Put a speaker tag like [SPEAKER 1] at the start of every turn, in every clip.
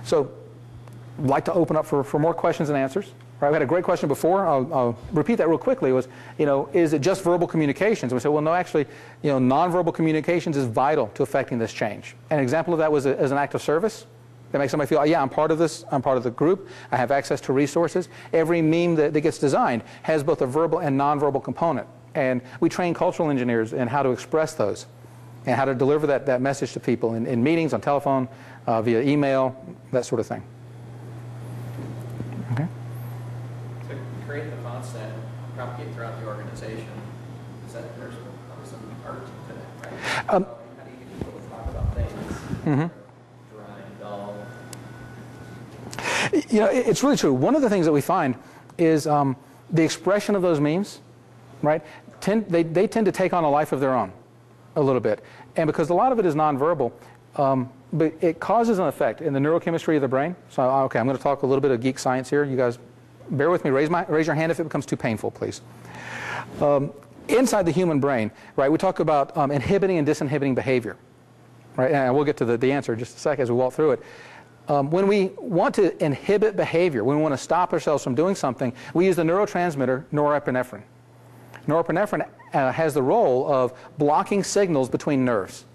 [SPEAKER 1] So I'd like to open up for more questions and answers. Right, we had a great question before. I'll repeat that real quickly. It was, is it just verbal communications? And we said, well, no, actually, nonverbal communications is vital to affecting this change. An example of that was as an act of service that makes somebody feel, oh, yeah, I'm part of this, I'm part of the group, I have access to resources. Every meme that gets designed has both a verbal and nonverbal component. And we train cultural engineers in how to express those and how to deliver that message to people in meetings, on telephone, via email, that sort of thing. Okay.
[SPEAKER 2] Create the content, propagate throughout the organization. Is that there's some art to that, right? How do you get people to talk about things? Dry and dull.
[SPEAKER 1] It's really true. One of the things that we find is the expression of those memes, right? They tend to take on a life of their own a little bit, and because a lot of it is nonverbal, but it causes an effect in the neurochemistry of the brain. So, okay, I'm going to talk a little bit of geek science here. You guys, bear with me. Raise your hand if it becomes too painful, please. Inside the human brain, right, we talk about inhibiting and disinhibiting behavior, right? And we'll get to the answer in just a second as we walk through it. When we want to inhibit behavior, when we want to stop ourselves from doing something, we use the neurotransmitter norepinephrine. Norepinephrine has the role of blocking signals between nerves,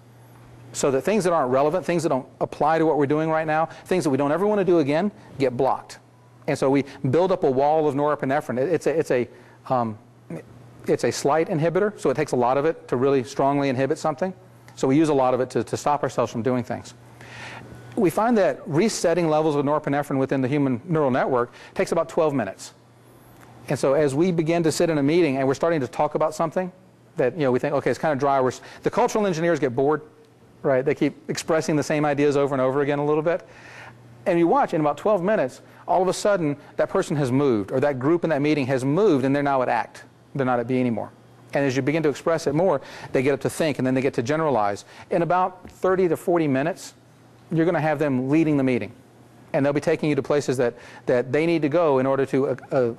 [SPEAKER 1] so that things that aren't relevant, things that don't apply to what we're doing right now, things that we don't ever want to do again, get blocked. And so we build up a wall of norepinephrine. It's a slight inhibitor, so it takes a lot of it to really strongly inhibit something. So we use a lot of it to stop ourselves from doing things. We find that resetting levels of norepinephrine within the human neural network takes about 12 minutes. And so as we begin to sit in a meeting and we're starting to talk about something that we think, okay, it's kind of dry, the cultural engineers get bored, right? They keep expressing the same ideas over and over again a little bit. And you watch, in about 12 minutes, all of a sudden, that person has moved, or that group in that meeting has moved, and they're now at act. They're not at be anymore. And as you begin to express it more, they get up to think, and then they get to generalize. In about 30 to 40 minutes, you're going to have them leading the meeting. And they'll be taking you to places that they need to go in order to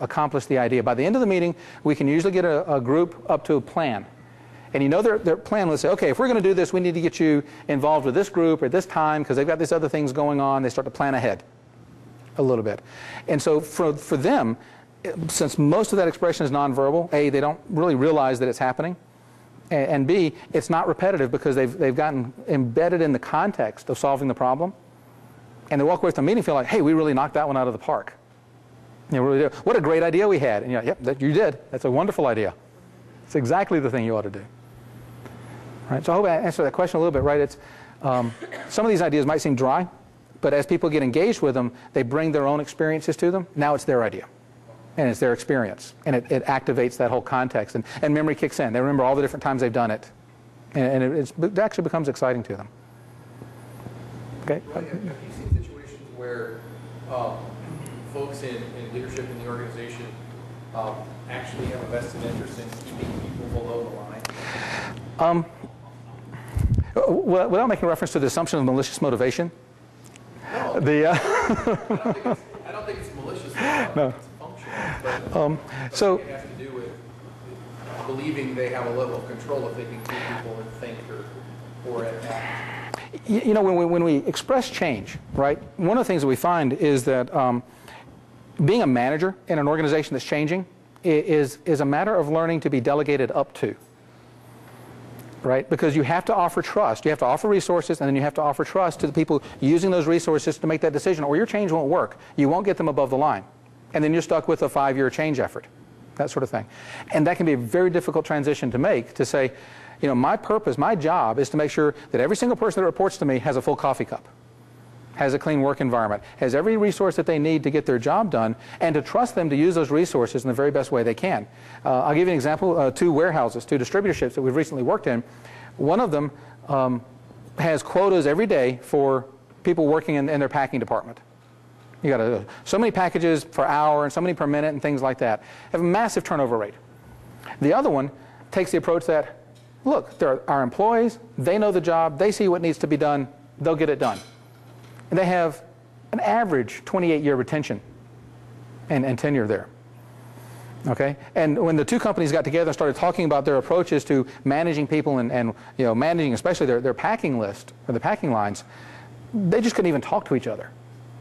[SPEAKER 1] accomplish the idea. By the end of the meeting, we can usually get a group up to a plan. And their plan will say, okay, if we're going to do this, we need to get you involved with this group at this time because they've got these other things going on. They start to plan ahead a little bit. And so for them, since most of that expression is nonverbal, A, they don't really realize that it's happening, and B, it's not repetitive because they've gotten embedded in the context of solving the problem. And they walk away from the meeting and feel like, hey, we really knocked that one out of the park. Really do. What a great idea we had. And yep, you did. That's a wonderful idea. It's exactly the thing you ought to do. Right? So I hope I answered that question a little bit, right? It's, some of these ideas might seem dry, but as people get engaged with them, they bring their own experiences to them. Now it's their idea, and it's their experience, and it activates that whole context, and memory kicks in. They remember all the different times they've done it, and it actually becomes exciting to them. Okay?
[SPEAKER 3] Well, have you seen situations where folks in leadership in the organization actually have a vested interest in keeping people below the line?
[SPEAKER 1] Well, without making reference to the assumption of malicious motivation,
[SPEAKER 3] no, I don't think it's malicious.
[SPEAKER 1] No.
[SPEAKER 3] It's functional. But
[SPEAKER 1] so
[SPEAKER 3] it has to do with believing they have a level of control if they can keep people in think or act.
[SPEAKER 1] when we express change, right, one of the things that we find is that being a manager in an organization that's changing is a matter of learning to be delegated up to. Right? Because you have to offer trust. You have to offer resources, and then you have to offer trust to the people using those resources to make that decision, or your change won't work. You won't get them above the line. And then you're stuck with a 5-year change effort, that sort of thing. And that can be a very difficult transition to make, to say, my purpose, my job is to make sure that every single person that reports to me has a full coffee cup, has a clean work environment, has every resource that they need to get their job done, and to trust them to use those resources in the very best way they can. I'll give you an example. 2 warehouses, 2 distributorships that we've recently worked in. One of them has quotas every day for people working in their packing department. You got so many packages per hour and so many per minute and things like that. Have a massive turnover rate. The other one takes the approach that, look, they're our employees, they know the job, they see what needs to be done, they'll get it done. And they have an average 28-year retention and tenure there. Okay? And when the 2 companies got together and started talking about their approaches to managing people and managing especially their packing list or the packing lines, they just couldn't even talk to each other.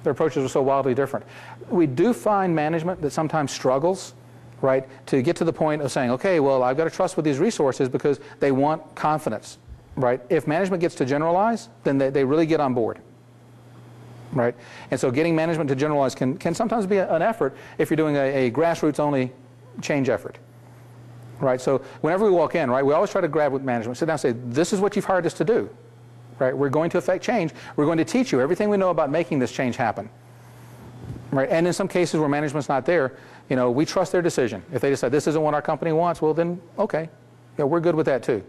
[SPEAKER 1] Their approaches are so wildly different. We do find management that sometimes struggles, right, to get to the point of saying, okay, well, I've got to trust with these resources because they want confidence, right? If management gets to generalize, then they really get on board, right? And so getting management to generalize can sometimes be an effort if you're doing a grassroots-only change effort, right? So whenever we walk in, right, we always try to grab with management, sit down and say, this is what you've hired us to do. Right? We're going to affect change. We're going to teach you everything we know about making this change happen. Right? And in some cases where management's not there, you know, we trust their decision. If they decide this isn't what our company wants, well then, okay, yeah, we're good with that too.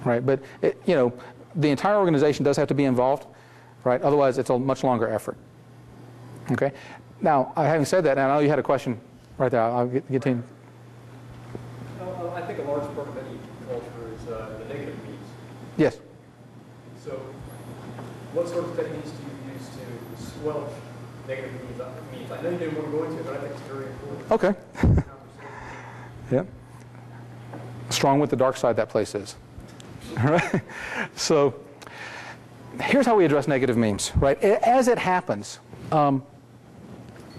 [SPEAKER 1] Right? But you know, the entire organization does have to be involved, right? Otherwise, it's a much longer effort. Okay. Now, having said that, and I know you had a question right there. I'll get to you.
[SPEAKER 3] I think a large part of any culture is the negative means.
[SPEAKER 1] Yes.
[SPEAKER 3] So, what sort of techniques do you use to squelch negative means? I know you didn't want to go into it, but I think it's very important.
[SPEAKER 1] Okay. Yeah. Strong with the dark side that place is. Right? So, here's how we address negative memes. Right? As it happens,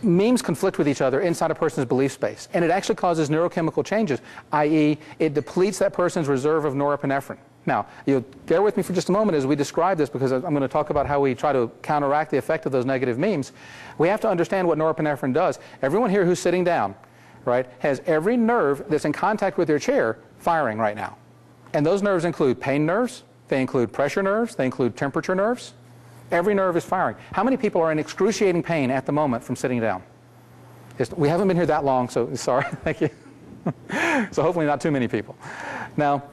[SPEAKER 1] memes conflict with each other inside a person's belief space, and it actually causes neurochemical changes, i.e., it depletes that person's reserve of norepinephrine. Now, you'll bear with me for just a moment as we describe this, because I'm going to talk about how we try to counteract the effect of those negative memes. We have to understand what norepinephrine does. Everyone here who's sitting down, right, has every nerve that's in contact with their chair firing right now. And those nerves include pain nerves, they include pressure nerves, they include temperature nerves. Every nerve is firing. How many people are in excruciating pain at the moment from sitting down? We haven't been here that long, so sorry. Thank you. So hopefully not too many people. Now,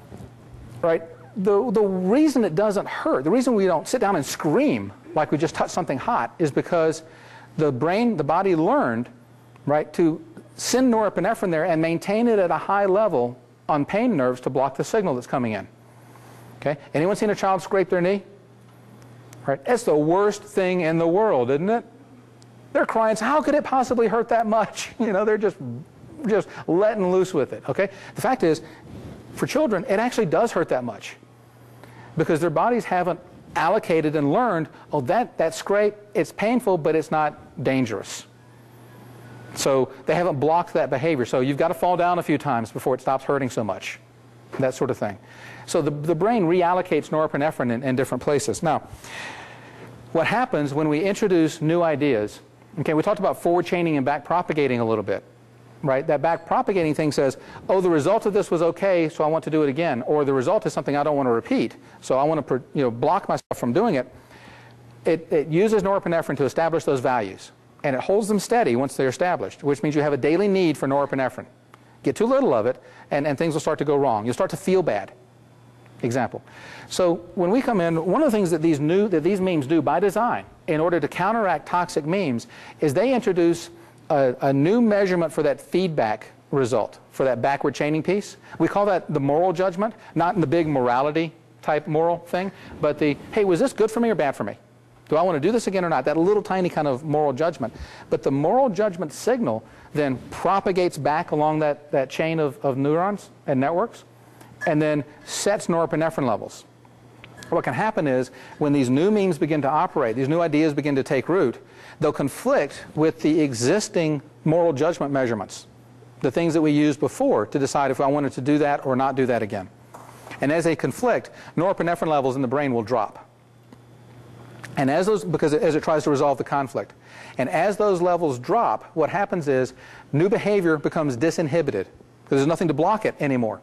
[SPEAKER 1] right, the reason it doesn't hurt, the reason we don't sit down and scream like we just touched something hot is because the brain, the body learned, right, to send norepinephrine there and maintain it at a high level on pain nerves to block the signal that's coming in. Okay? Anyone seen a child scrape their knee? Right? It's the worst thing in the world, isn't it? They're crying, so how could it possibly hurt that much? You know, they're just letting loose with it. Okay? The fact is, for children, it actually does hurt that much because their bodies haven't allocated and learned, oh, that scrape, it's painful, but it's not dangerous. So they haven't blocked that behavior. So you've got to fall down a few times before it stops hurting so much, that sort of thing. So the brain reallocates norepinephrine in different places. Now, what happens when we introduce new ideas, okay, we talked about forward chaining and back propagating a little bit. Right? That back propagating thing says, oh, the result of this was okay, so I want to do it again. Or the result is something I don't want to repeat, so I want to block myself from doing it. It uses norepinephrine to establish those values. And it holds them steady once they're established, which means you have a daily need for norepinephrine. Get too little of it, and things will start to go wrong. You'll start to feel bad. Example. So when we come in, one of the things that these memes do by design in order to counteract toxic memes is they introduce a new measurement for that feedback result, for that backward chaining piece. We call that the moral judgment, not in the big morality type moral thing, but the, hey, was this good for me or bad for me? Do I want to do this again or not? That little tiny kind of moral judgment. But the moral judgment signal then propagates back along that chain of neurons and networks and then sets norepinephrine levels. What can happen is when these new memes begin to operate, these new ideas begin to take root, they'll conflict with the existing moral judgment measurements, the things that we used before to decide if I wanted to do that or not do that again. And as they conflict, norepinephrine levels in the brain will drop. And as it tries to resolve the conflict. And as those levels drop, what happens is new behavior becomes disinhibited because there's nothing to block it anymore.